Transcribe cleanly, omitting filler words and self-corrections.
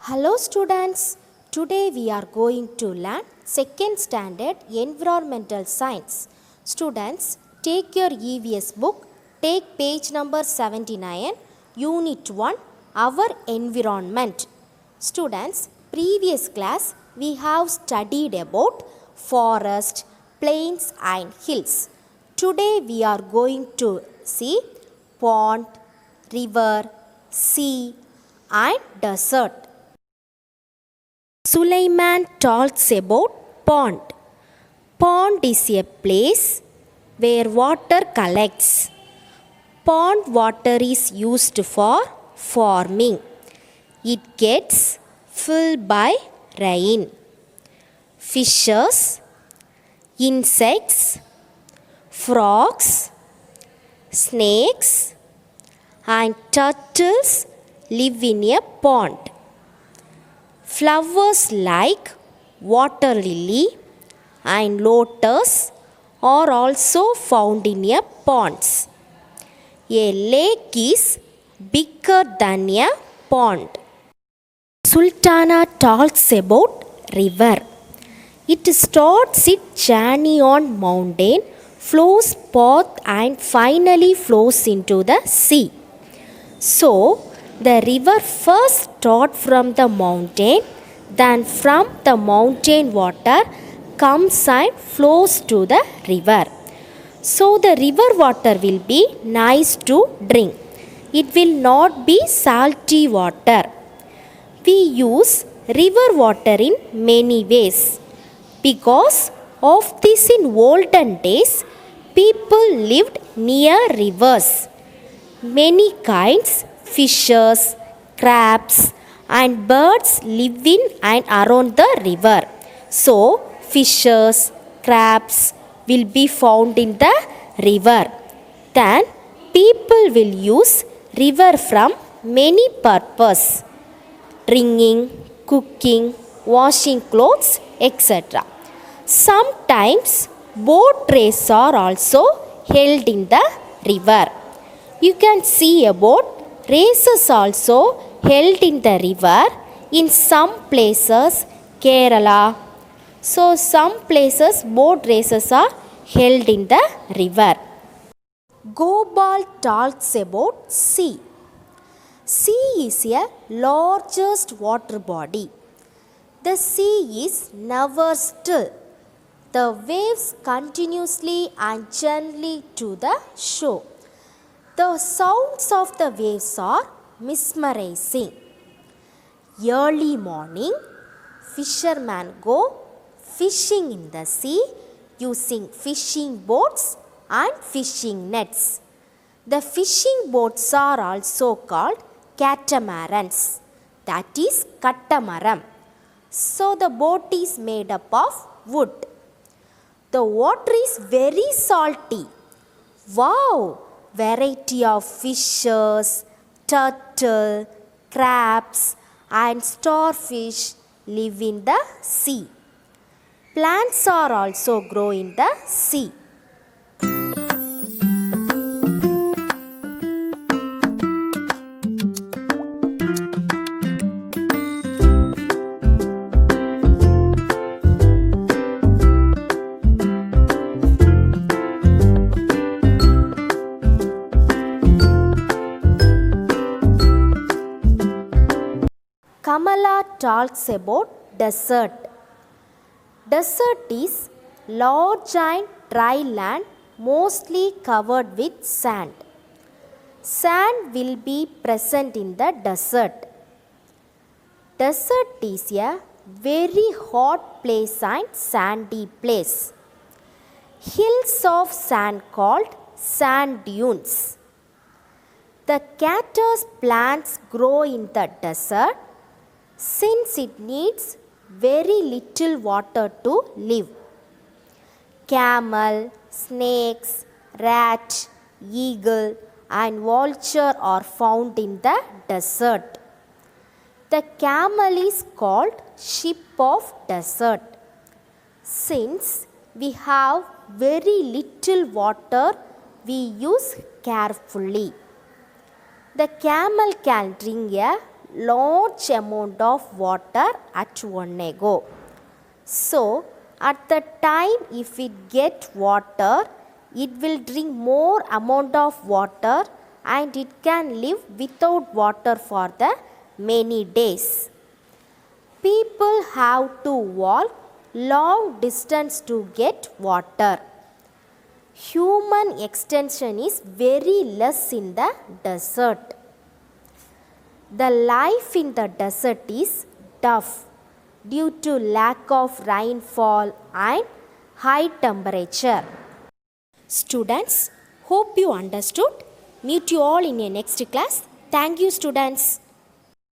Hello students, today we are going to learn second standard environmental science. Students, take your EVS book, take page number 79, unit 1, our environment. Students, previous class we have studied about forest, plains and hills. Today we are going to see pond, river, sea and desert. Sulaiman talks about pond. Pond is a place where water collects. Pond water is used for farming. It gets filled by rain. Fishes, insects, frogs, snakes and turtles live in a pond. Flowers like water lily and lotus are also found in a ponds. A lake is bigger than a pond. Sultana talks about river. It starts its journey on mountain, flows path and finally flows into the sea. So, the river first starts from the mountain, then from the mountain water comes and flows to the river. So the river water will be nice to drink. It will not be salty water. We use river water in many ways. Because of this in olden days, people lived near rivers. Many kinds fishes, crabs and birds live in and around the river. So, fishes, crabs will be found in the river. Then, people will use river from many purposes. Drinking, cooking, washing clothes, etc. Sometimes, boat races are also held in the river. You can see a boat races also held in the river in some places Kerala. So some places boat races are held in the river. Gopal talks about sea. Sea is a largest water body. The sea is never still. The waves continuously and gently to the shore. The sounds of the waves are mesmerizing. Early morning, fishermen go fishing in the sea using fishing boats and fishing nets. The fishing boats are also called catamarans, that is katamaram. So the boat is made up of wood. The water is very salty. Wow! Variety of fishes, turtle, crabs and starfish live in the sea. Plants are also grow in the sea. Kamala talks about desert. Desert is large and dry land mostly covered with sand. Sand will be present in the desert. Desert is a very hot place and sandy place. Hills of sand called sand dunes. The cactus plants grow in the desert since it needs very little water to live. Camel, snakes, rat, eagle and vulture are found in the desert. The camel is called sheep of desert. Since we have very little water, we use carefully. The camel can drink a large amount of water at one go. So at the time if it get water, it will drink more amount of water and it can live without water for the many days. People have to walk long distance to get water. Human extension is very less in the desert. The life in the desert is tough due to lack of rainfall and high temperature. Students, hope you understood. Meet you all in your next class. Thank you, students.